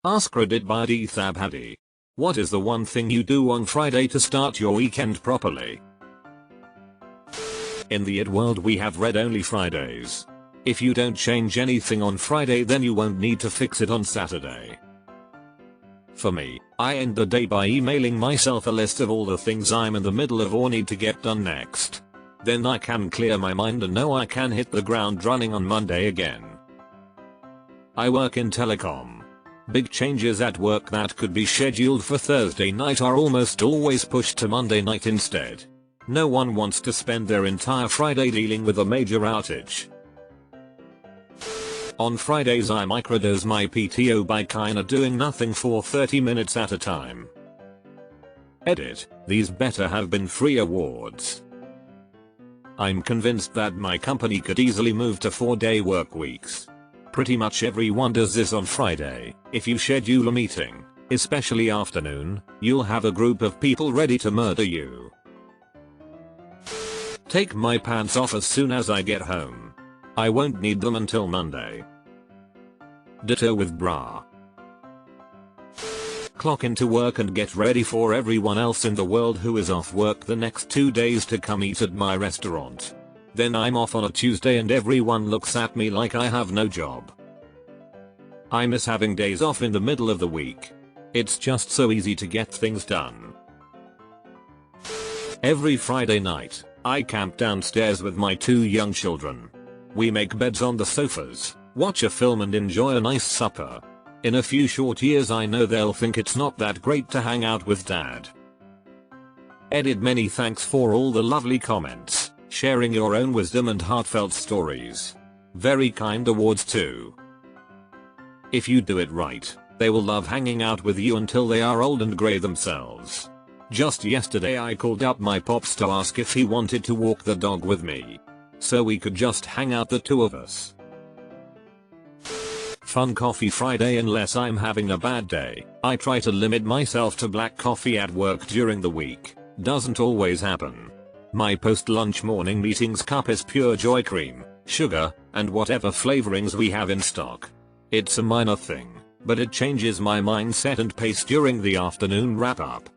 AskReddit by Dthab Hadi. What is the one thing you do on Friday to start your weekend properly? In the id world we have read-only Fridays. If you don't change anything on Friday then you won't need to fix it on Saturday. For me, I end the day by emailing myself a list of all the things I'm in the middle of or need to get done next. Then I can clear my mind and know I can hit the ground running on Monday again. I work in telecom. Big changes at work that could be scheduled for Thursday night are almost always pushed to Monday night instead. No one wants to spend their entire Friday dealing with a major outage. On Fridays I microdose my PTO by kinda doing nothing for 30 minutes at a time. Edit, these better have been free awards. I'm convinced that my company could easily move to 4-day work weeks. Pretty much everyone does this on Friday. If you schedule a meeting, especially afternoon, you'll have a group of people ready to murder you. Take my pants off as soon as I get home. I won't need them until Monday. Ditto with bra. Clock into work and get ready for everyone else in the world who is off work the next 2 days to come eat at my restaurant. Then I'm off on a Tuesday and everyone looks at me like I have no job. I miss having days off in the middle of the week. It's just so easy to get things done. Every Friday night, I camp downstairs with my 2 young children. We make beds on the sofas, watch a film and enjoy a nice supper. In a few short years I know they'll think it's not that great to hang out with dad. Edit, many thanks for all the lovely comments, sharing your own wisdom and heartfelt stories. Very kind awards too. If you do it right, they will love hanging out with you until they are old and grey themselves. Just yesterday I called up my pops to ask if he wanted to walk the dog with me. So we could just hang out the 2 of us. Fun coffee Friday. Unless I'm having a bad day, I try to limit myself to black coffee at work during the week. Doesn't always happen. My post-lunch morning meetings cup is pure joy cream, sugar, and whatever flavorings we have in stock. It's a minor thing, but it changes my mindset and pace during the afternoon wrap-up.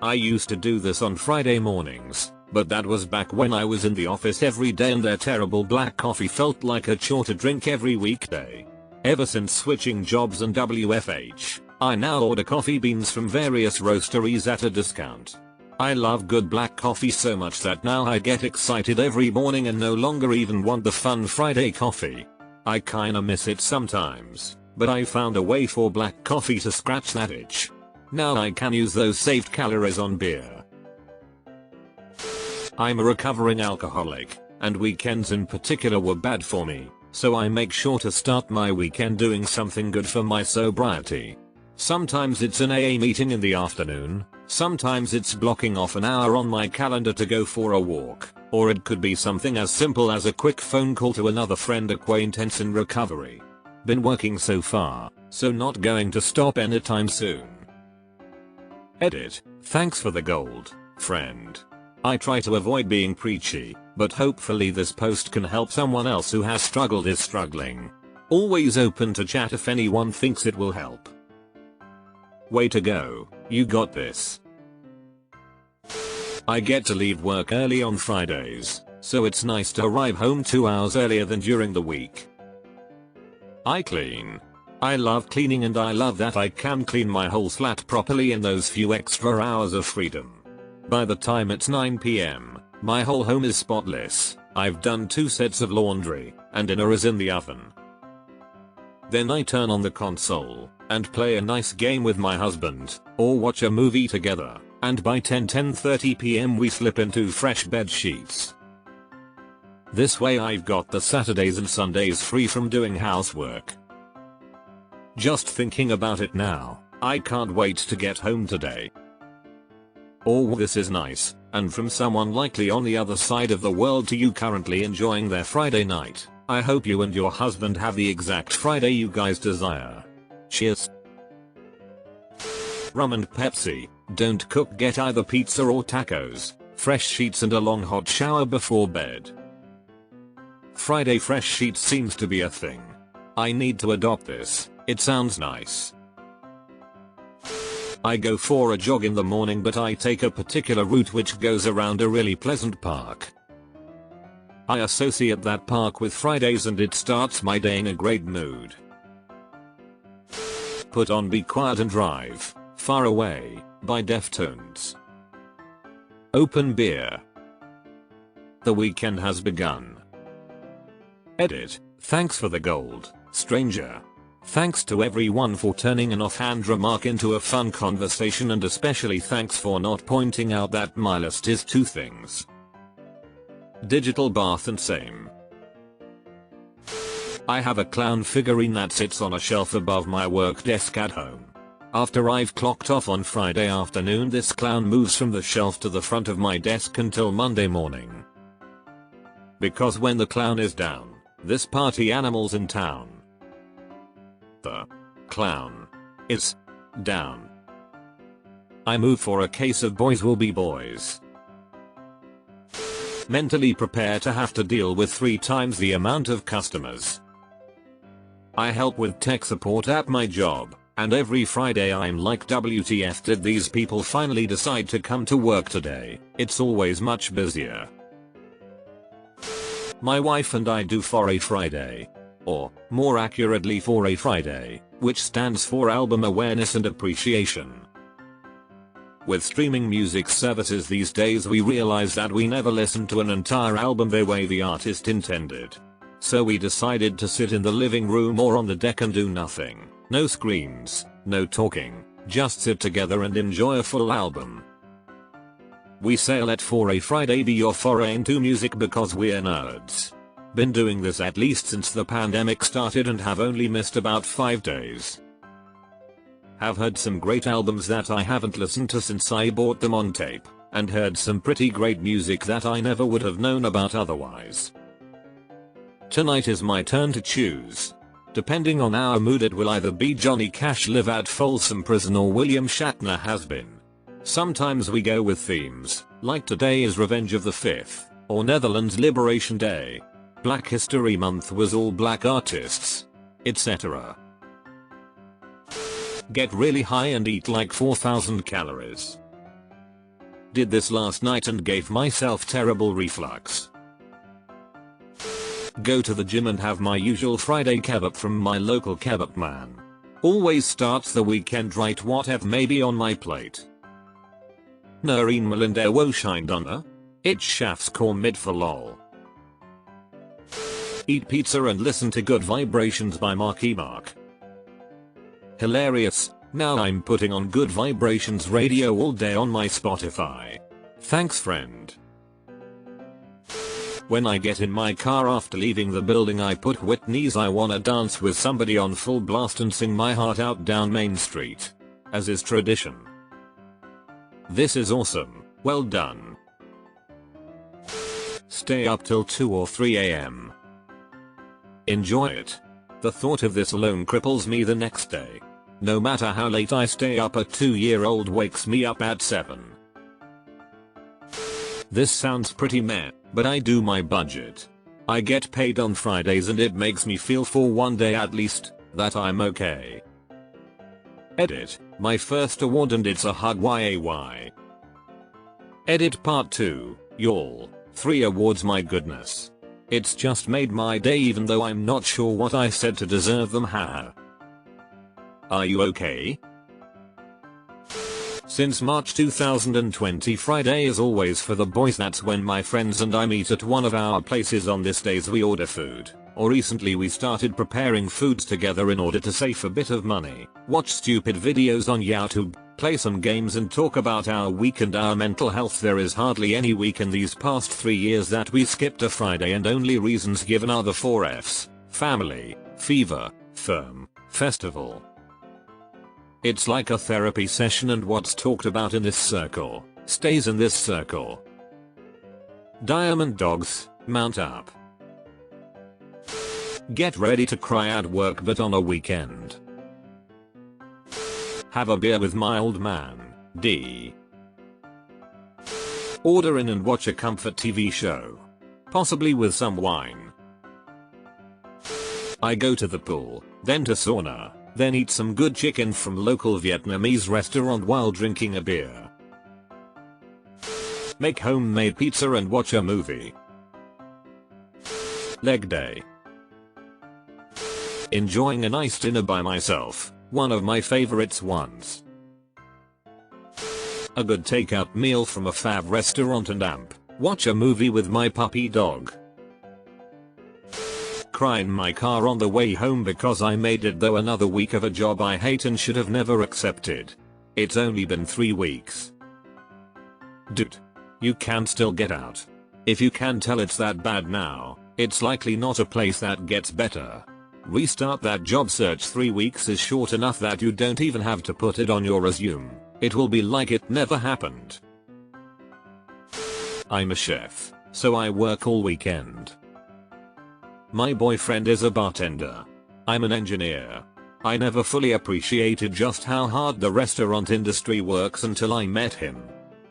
I used to do this on Friday mornings, but that was back when I was in the office every day and their terrible black coffee felt like a chore to drink every weekday. Ever since switching jobs and WFH, I now order coffee beans from various roasteries at a discount. I love good black coffee so much that now I get excited every morning and no longer even want the fun Friday coffee. I kinda miss it sometimes, but I found a way for black coffee to scratch that itch. Now I can use those saved calories on beer. I'm a recovering alcoholic, and weekends in particular were bad for me, so I make sure to start my weekend doing something good for my sobriety. Sometimes it's an AA meeting in the afternoon, sometimes it's blocking off an hour on my calendar to go for a walk, or it could be something as simple as a quick phone call to another friend acquaintance in recovery. Been working so far, so not going to stop anytime soon. Edit, thanks for the gold, friend. I try to avoid being preachy, but hopefully this post can help someone else who has struggled is struggling. Always open to chat if anyone thinks it will help. Way to go, you got this. I get to leave work early on Fridays, so it's nice to arrive home 2 hours earlier than during the week. I clean. I love cleaning and I love that I can clean my whole flat properly in those few extra hours of freedom. By the time it's 9 PM, my whole home is spotless, I've done 2 sets of laundry, and dinner is in the oven. Then I turn on the console, and play a nice game with my husband, or watch a movie together, and by 10:30 PM we slip into fresh bed sheets. This way I've got the Saturdays and Sundays free from doing housework. Just thinking about it now, I can't wait to get home today. Oh, this is nice, and from someone likely on the other side of the world to you currently enjoying their Friday night. I hope you and your husband have the exact Friday you guys desire. Cheers. Rum and Pepsi. Don't cook, get either pizza or tacos, fresh sheets and a long hot shower before bed. Friday fresh sheets seems to be a thing. I need to adopt this. It sounds nice. I go for a jog in the morning, but I take a particular route which goes around a really pleasant park. I associate that park with Fridays and it starts my day in a great mood. Put on Be Quiet and Drive, Far Away, by Deftones. Open beer. The weekend has begun. Edit, thanks for the gold, stranger. Thanks to everyone for turning an offhand remark into a fun conversation, and especially thanks for not pointing out that my list is 2 things. Digital bath and same. I have a clown figurine that sits on a shelf above my work desk at home. After I've clocked off on Friday afternoon, this clown moves from the shelf to the front of my desk until Monday morning. Because when the clown is down, this party animal's in town. The clown is down. I move for a case of Boys Will Be Boys. Mentally prepare to have to deal with 3 times the amount of customers. I help with tech support at my job, and every Friday I'm like, WTF did these people finally decide to come to work today? It's always much busier. My wife and I do For a Friday. Or, more accurately, For a Friday, which stands for Album Awareness and Appreciation. With streaming music services these days, we realize that we never listen to an entire album the way the artist intended. So we decided to sit in the living room or on the deck and do nothing. No screens, no talking, just sit together and enjoy a full album. We say let For a Friday be your foray into music because we're nerds. Been doing this at least since the pandemic started and have only missed about 5 days. Have heard some great albums that I haven't listened to since I bought them on tape, and heard some pretty great music that I never would have known about otherwise. Tonight is my turn to choose. Depending on our mood, it will either be Johnny Cash Live at Folsom Prison or William Shatner Has Been. Sometimes we go with themes, like today is Revenge of the 5th, or Netherlands Liberation Day. Black History Month was all black artists, etc. Get really high and eat like 4,000 calories. Did this last night and gave myself terrible reflux. Go to the gym and have my usual Friday kebab from my local kebab man. Always starts the weekend right, whatever may be on my plate. Noreen Melinda Woshindana? It's chef's core mid for lol. Eat pizza and listen to Good Vibrations by Marky Mark. Hilarious, now I'm putting on Good Vibrations radio all day on my Spotify. Thanks friend. When I get in my car after leaving the building, I put Whitney's I Wanna Dance with Somebody on full blast and sing my heart out down Main Street. As is tradition. This is awesome, well done. Stay up till 2 or 3 AM. Enjoy it. The thought of this alone cripples me the next day. No matter how late I stay up, a 2-year-old wakes me up at 7. This sounds pretty meh, but I do my budget. I get paid on Fridays and it makes me feel for one day at least, that I'm okay. Edit, my first award and it's a hug yay. Edit part 2, y'all, 3 awards, my goodness. It's just made my day even though I'm not sure what I said to deserve them, haha. Are you okay? Since March 2020, Friday is always for the boys. That's when my friends and I meet at one of our places. On this days we order food, or recently we started preparing foods together in order to save a bit of money, watch stupid videos on YouTube, play some games and talk about our week and our mental health. There is hardly any week in these past 3 years that we skipped a Friday, and only reasons given are the 4 F's, family, fever, firm, festival. It's like a therapy session, and what's talked about in this circle, stays in this circle. Diamond dogs, mount up. Get ready to cry at work but on a weekend. Have a beer with my old man, D. Order in and watch a comfort TV show. Possibly with some wine. I go to the pool, then to sauna, Then eat some good chicken from local Vietnamese restaurant while drinking a beer. Make homemade pizza and watch a movie. Leg day. Enjoying a nice dinner by myself, one of my favorites ones. A good takeout meal from a fav restaurant and amp. Watch a movie with my puppy dog. Cry in my car on the way home because I made it though another week of a job I hate and should have never accepted. It's only been 3 weeks. Dude. You can still get out. If you can tell it's that bad now, it's likely not a place that gets better. Restart that job search. 3 weeks is short enough that you don't even have to put it on your resume. It will be like it never happened. I'm a chef, so I work all weekend. My boyfriend is a bartender. I'm an engineer. I never fully appreciated just how hard the restaurant industry works until I met him.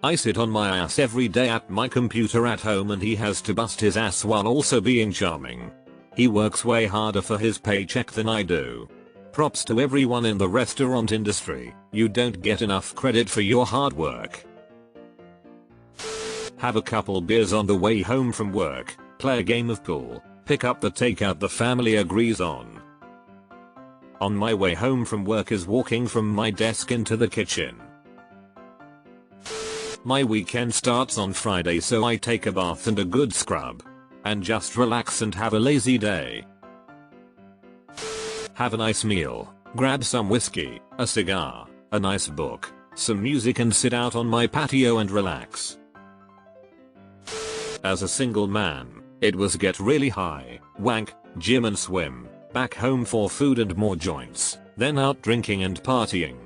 I sit on my ass every day at my computer at home and he has to bust his ass while also being charming. He works way harder for his paycheck than I do. Props to everyone in the restaurant industry, you don't get enough credit for your hard work. Have a couple beers on the way home from work, play a game of pool, pick up the takeout the family agrees on. On my way home from work is walking from my desk into the kitchen. My weekend starts on Friday, so I take a bath and a good scrub. And just relax and have a lazy day. Have a nice meal, grab some whiskey, a cigar, a nice book, some music and sit out on my patio and relax. As a single man, it was get really high, wank, gym and swim, back home for food and more joints, then out drinking and partying.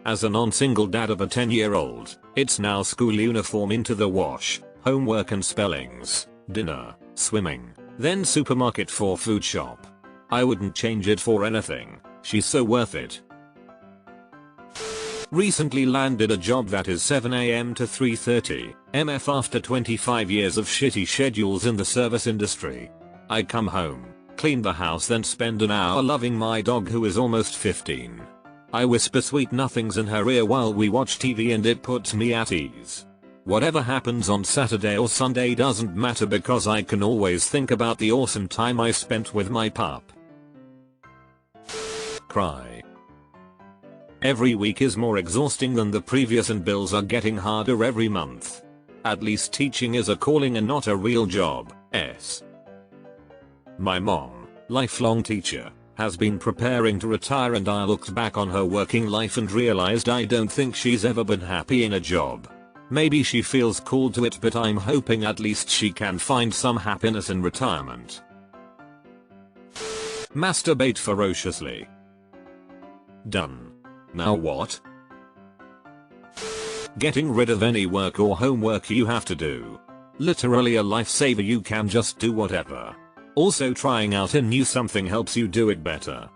As a non-single dad of a 10-year-old, it's now school uniform into the wash, homework and spellings, dinner, swimming, then supermarket for food shop. I wouldn't change it for anything, she's so worth it. Recently landed a job that is 7 AM to 3:30 MF after 25 years of shitty schedules in the service industry. I come home, clean the house, then spend an hour loving my dog who is almost 15. I whisper sweet nothings in her ear while we watch TV and it puts me at ease. Whatever happens on Saturday or Sunday doesn't matter because I can always think about the awesome time I spent with my pup. Cry. Every week is more exhausting than the previous and bills are getting harder every month. At least teaching is a calling and not a real job. My mom, lifelong teacher, has been preparing to retire and I looked back on her working life and realized I don't think she's ever been happy in a job. Maybe she feels called to it, but I'm hoping at least she can find some happiness in retirement. Masturbate ferociously. Done. Now what? Getting rid of any work or homework you have to do. Literally a lifesaver, you can just do whatever. Also, trying out a new something helps you do it better.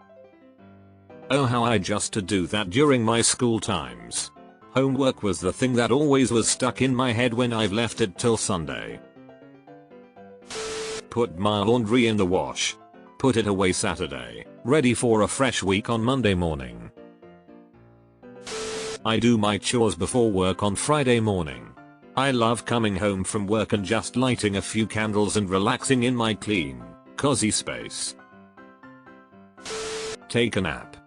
Oh, how I used to do that during my school times. Homework was the thing that always was stuck in my head when I've left it till Sunday. Put my laundry in the wash. Put it away Saturday, ready for a fresh week on Monday morning. I do my chores before work on Friday morning. I love coming home from work and just lighting a few candles and relaxing in my clean, cozy space. Take a nap.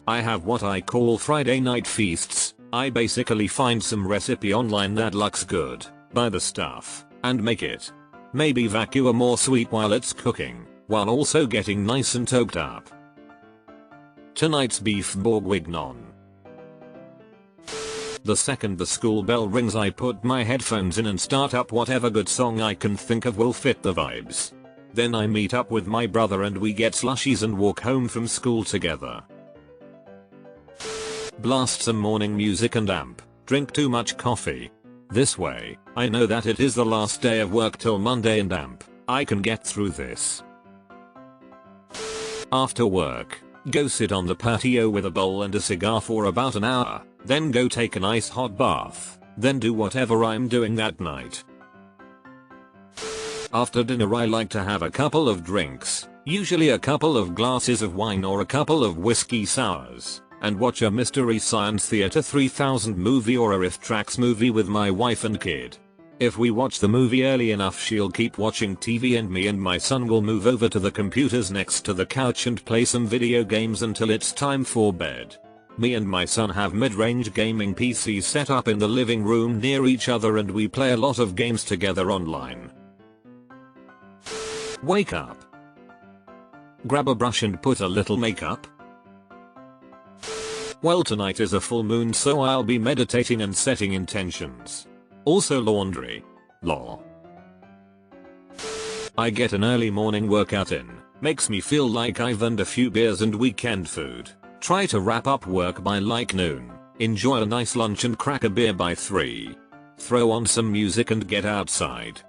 I have what I call Friday night feasts. I basically find some recipe online that looks good, buy the stuff, and make it. Maybe vacuum more sweet while it's cooking, while also getting nice and toked up. Tonight's beef bourguignon. The second the school bell rings, I put my headphones in and start up whatever good song I can think of will fit the vibes. Then I meet up with my brother and we get slushies and walk home from school together. Blast some morning music and amp, drink too much coffee. This way, I know that it is the last day of work till Monday and amp, I can get through this. After work, go sit on the patio with a bowl and a cigar for about an hour, then go take a nice hot bath, then do whatever I'm doing that night. After dinner I like to have a couple of drinks, Usually a couple of glasses of wine or a couple of whiskey sours, and watch a Mystery Science Theater 3000 movie or a Riff Tracks movie with my wife and kid. If we watch the movie early enough, she'll keep watching TV and me and my son will move over to the computers next to the couch and play some video games until it's time for bed. Me and my son have mid-range gaming PCs set up in the living room near each other and we play a lot of games together online. Wake up. Grab a brush and put a little makeup. Well, tonight is a full moon, so I'll be meditating and setting intentions. Also laundry. Lol. I get an early morning workout in. Makes me feel like I've earned a few beers and weekend food. Try to wrap up work by like noon. Enjoy a nice lunch and crack a beer by 3. Throw on some music and get outside.